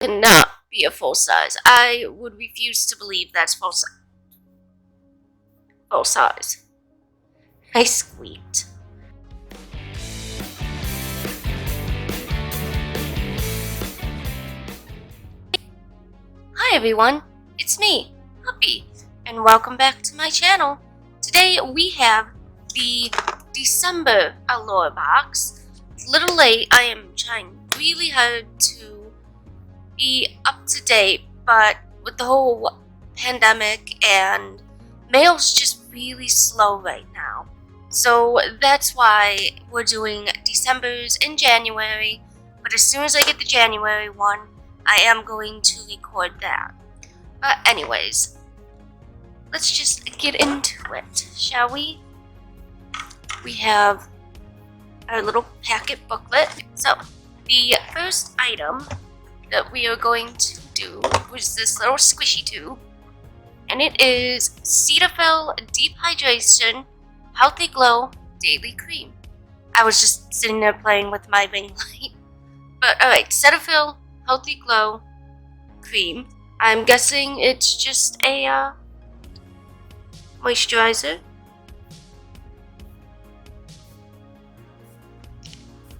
Cannot be a full size. I would refuse to believe that's full size. I squeaked. Hi everyone, it's me, Puppy, and welcome back to my channel. Today we have the December Allure box. It's a little late. I am trying really hard to be up to date, but with the whole pandemic and mail's just really slow right now. So that's why we're doing December's in January, but as soon as I get the January one, I am going to record that. But anyways, let's just get into it, shall we? We have our little packet booklet. So the first item that we are going to do was this little squishy tube, and it is CETAPHIL Deep Hydration Healthy Glow Daily Cream. I was just sitting there playing with my ring light. But alright, CETAPHIL Healthy Glow Cream. I'm guessing it's just a moisturizer.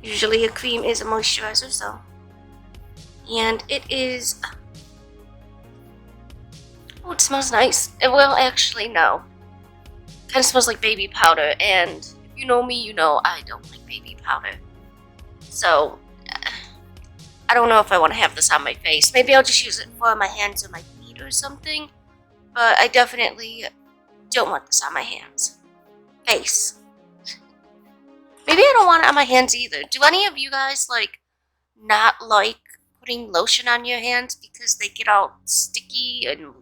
Usually a cream is a moisturizer, so. And it is. Oh, it smells nice. Well, actually, no. Kind of smells like baby powder, and if you know me, you know I don't like baby powder. So, I don't know if I want to have this on my face. Maybe I'll just use it for my hands or my feet or something. But I definitely don't want this on my hands. Face. Maybe I don't want it on my hands either. Do any of you guys, not like putting lotion on your hands because they get all sticky and,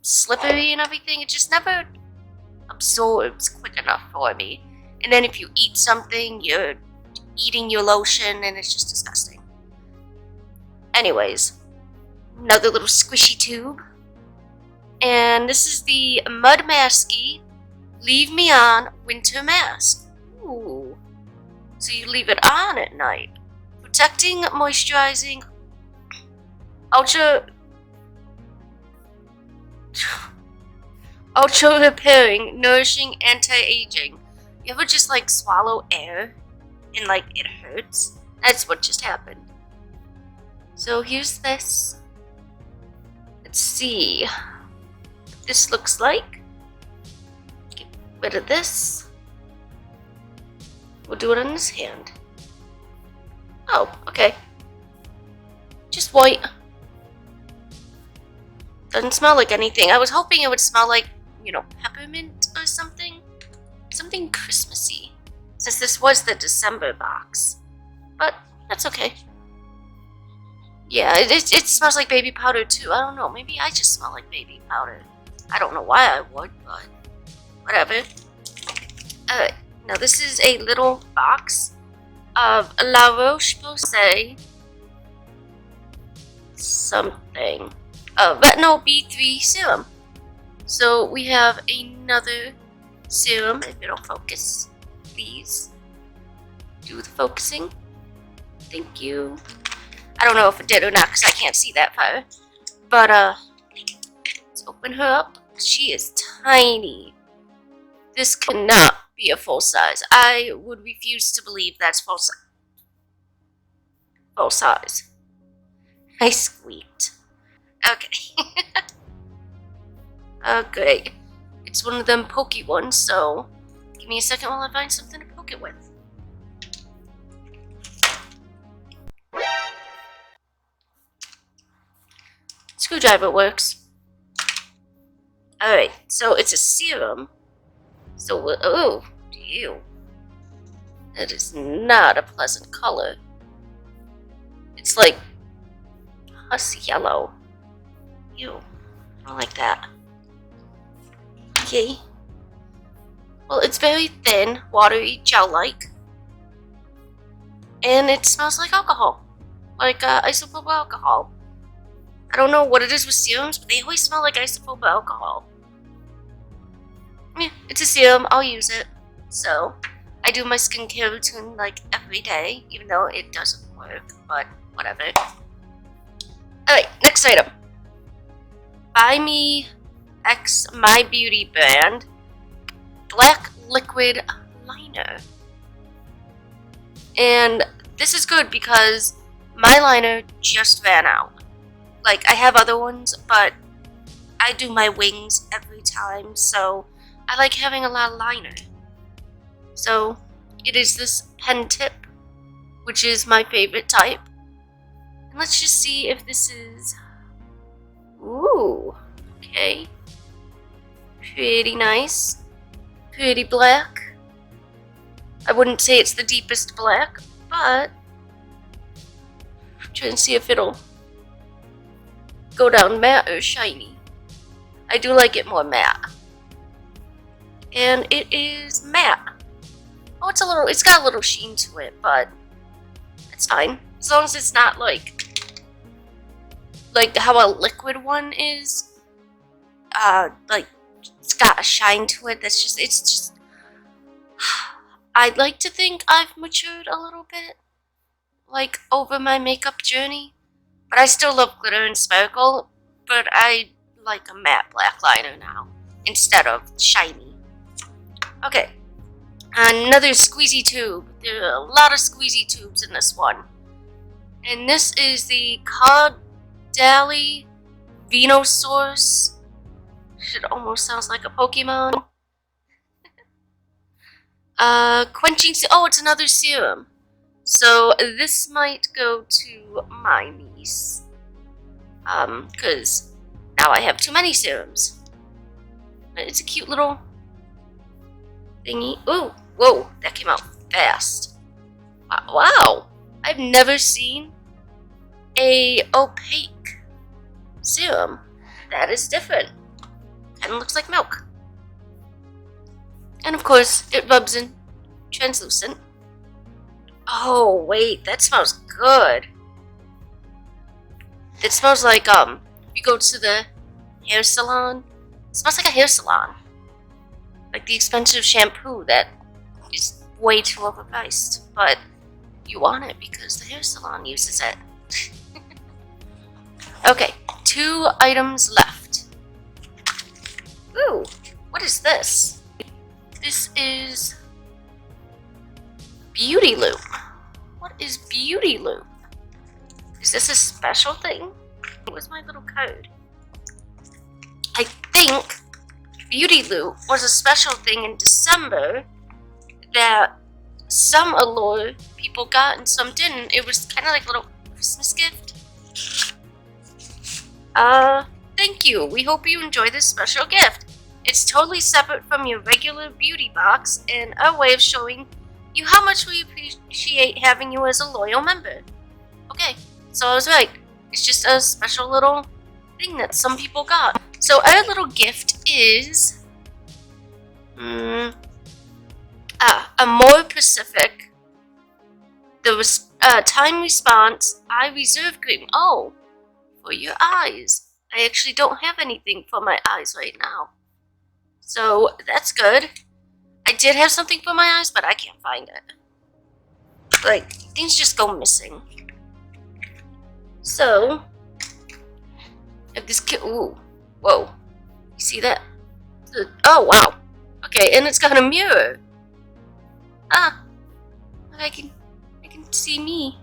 slippery and everything? It just never absorbs quick enough for me. And then if you eat something, you're eating your lotion and it's just disgusting. Anyways, another little squishy tube. And this is the MLDMASKY Leave Me On Winter Mask. Ooh. So you leave it on at night. Protecting, moisturizing, ultra repairing, nourishing, anti-aging. You ever just swallow air and it hurts? That's what just happened. So here's this. Let's see what this looks like. Get rid of this. We'll do it on this hand. Oh, okay. Just white. Doesn't smell like anything. I was hoping it would smell like, peppermint or something. Something Christmassy. Since this was the December box. But that's okay. Yeah, it smells like baby powder too. I don't know. Maybe I just smell like baby powder. I don't know why I would, but whatever. Alright. Now this is a little box of ROCHE something. Retinol B3 serum. So we have another serum. If it'll focus, please do the focusing. Thank you. I don't know if it did or not because I can't see that far. But let's open her up. She is tiny. This cannot be a full size. I would refuse to believe that's full size. I squeaked. Okay. Okay. It's one of them pokey ones, so give me a second while I find something to poke it with. Screwdriver works. Alright, so it's a serum. So, oh, ew. That is not a pleasant color. It's like pus yellow. Ew, I don't like that. Okay. Well, it's very thin, watery, gel-like. And it smells like alcohol. Like isopropyl alcohol. I don't know what it is with serums, but they always smell like isopropyl alcohol. Yeah, it's a serum. I'll use it. So, I do my skincare routine every day, even though it doesn't work, but whatever. Next item. Buy Me X My Beauty Brand Black Liquid Liner. And this is good because my liner just ran out. Like, I have other ones, but I do my wings every time, so I like having a lot of liner. So it is this pen tip, which is my favorite type. And let's just see if this is... Ooh, okay. Pretty nice. Pretty black. I wouldn't say it's the deepest black, but I'm trying to see if it'll go down matte or shiny. I do like it more matte. And it is matte. Oh, it's got a little sheen to it, but it's fine. As long as it's not like how a liquid one is. Like, it's got a shine to it that's just, it's just, I'd like to think I've matured a little bit, like, over my makeup journey. But I still love glitter and sparkle, but I like a matte black liner now, instead of shiny. Okay, another squeezy tube. There are a lot of squeezy tubes in this one. And this is the CAUDALIE VINOSOURCE. It almost sounds like a Pokemon. Quenching, oh, it's another serum. So this might go to my niece. Because now I have too many serums. But it's a cute little thingy. Ooh, whoa, that came out fast. Wow, I've never seen a opaque serum. That is different. And looks like milk. And of course, it rubs in translucent. Oh, wait, that smells good. It smells like, if you go to the hair salon, it smells like a hair salon. Like the expensive shampoo that is way too overpriced, but you want it because the hair salon uses it. Okay, 2 items left. Ooh, what is this? This is Beauty Loop. What is Beauty Loop? Is this a special thing? Where's my little code? I think Beauty Loop was a special thing in December that some Allure people got and some didn't. It was kind of like a little Christmas gift. Thank you. We hope you enjoy this special gift. It's totally separate from your regular beauty box and our way of showing you how much we appreciate having you as a loyal member. Okay, so I was right. It's just a special little thing that some people got. So our little gift is a more Pacific, the time response eye reserve cream. Oh, for your eyes. I actually don't have anything for my eyes right now. So that's good. I did have something for my eyes, but I can't find it. Like, things just go missing. So, if this kit, ooh, whoa, you see that? Oh wow. Okay, and it's got a mirror. Ah, but I can see me.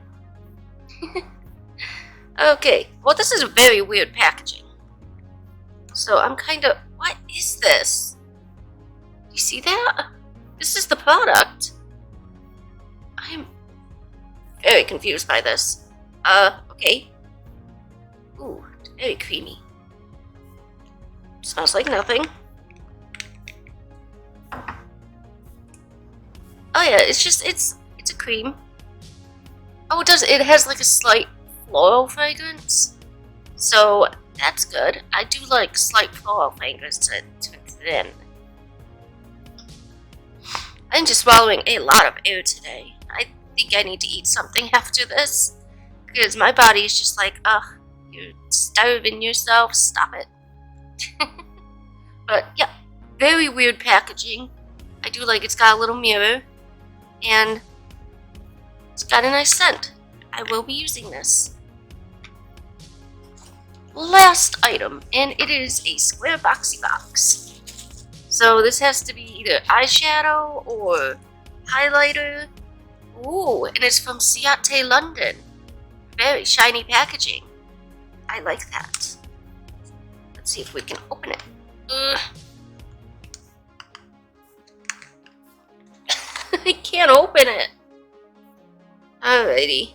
Okay, well this is a very weird packaging. So I'm kind of, what is this? You see that? This is the product. I'm very confused by this. Okay. Ooh, it's very creamy. Smells like nothing. Oh yeah, it's just, it's a cream. Oh, it has like a slight floral fragrance. So that's good. I do like slight floral fragrance to mix it in. I'm just swallowing a lot of air today. I think I need to eat something after this. Because my body is just like, ugh, you're starving yourself, stop it. But yeah, very weird packaging. I do like it's got a little mirror. And it's got a nice scent. I will be using this. last item, and it is a square boxy box. So this has to be either eyeshadow or highlighter. Ooh, and it's from CETAPHIL London. Very shiny packaging. I like that. Let's see if we can open it. I can't open it. Alrighty.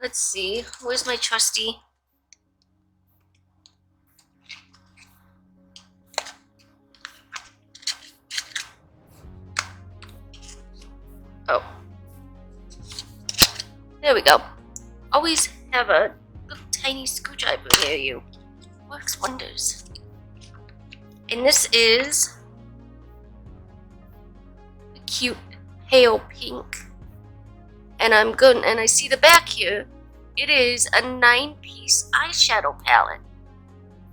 Let's see. Where's my trusty? Oh. There we go. Always have a little tiny screwdriver near you. Works wonders. And this is a cute pale pink. And I see the back here. It is a 9-piece eyeshadow palette.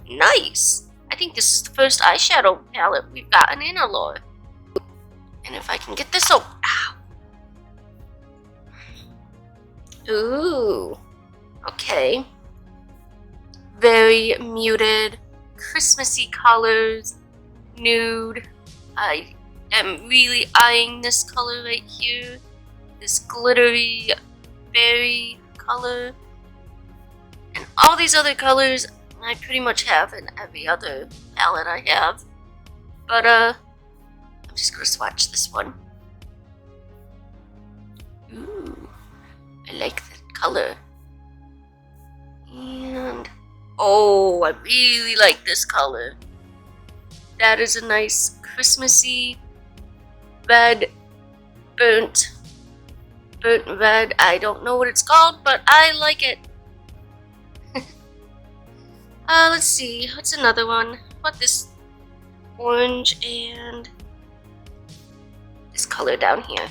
Nice! I think this is the first eyeshadow palette we've gotten in Allure. And if I can get this open. Ow! Ooh. Okay. Very muted, Christmassy colors, nude. I am really eyeing this color right here. This glittery berry color. And all these other colors I pretty much have in every other palette I have. But I'm just gonna swatch this one. Ooh, I like that color. And oh, I really like this color. That is a nice Christmassy red, burnt red. I don't know what it's called, but I like it. Let's see, what's another one? How about this orange and this color down here?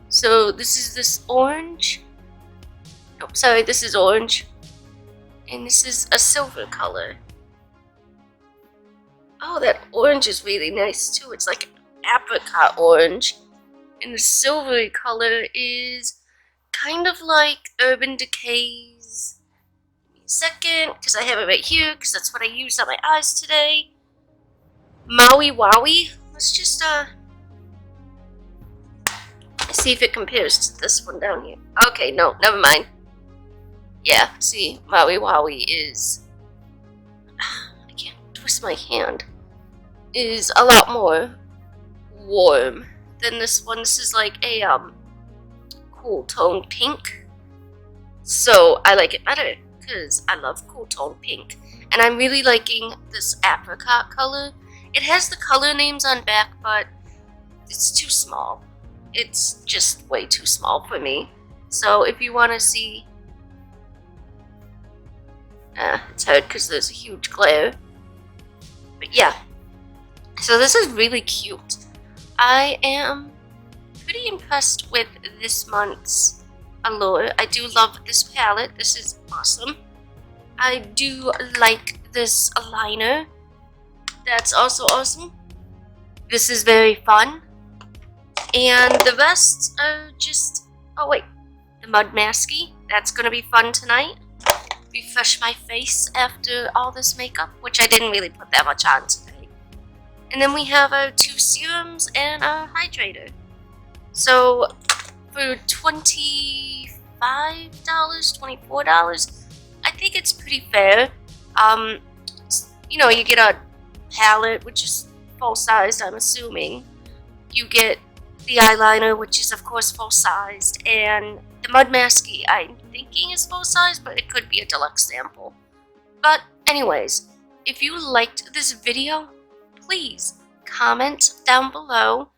So this is this orange. Oh, sorry, this is orange. And this is a silver color. Oh, that orange is really nice too. It's like an apricot orange. And the silvery color is kind of like Urban Decay's. Give me a second, because I have it right here, because that's what I used on my eyes today. Maui Wowie. Let's just see if it compares to this one down here. Okay, no, never mind. Yeah, see, Maui Wowie is, I can't twist my hand, is a lot more warm than this one. This is like a cool tone pink. So I like it better because I love cool tone pink. And I'm really liking this apricot color. It has the color names on back, but it's too small. It's just way too small for me. So if you want to see, it's hard because there's a huge glare. But yeah, so this is really cute. I am pretty impressed with this month's Allure. I do love this palette. This is awesome. I do like this liner. That's also awesome. This is very fun. And the rest are just, oh wait, the MLDMASKY. That's going to be fun tonight. Refresh my face after all this makeup, which I didn't really put that much on today. And then we have our 2 serums and our hydrator. So for $25, $24, I think it's pretty fair. You know, you get a palette, which is full-sized, I'm assuming. You get the eyeliner, which is of course full-sized, and the MLDMASKY, I'm thinking is full-sized, but it could be a deluxe sample. But anyways, if you liked this video, please comment down below.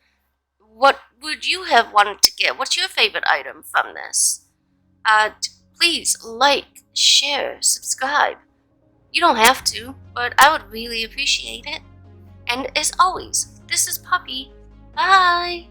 What would you have wanted to get? What's your favorite item from this? Please like, share, subscribe. You don't have to, but I would really appreciate it. And as always, this is Puppy. Bye!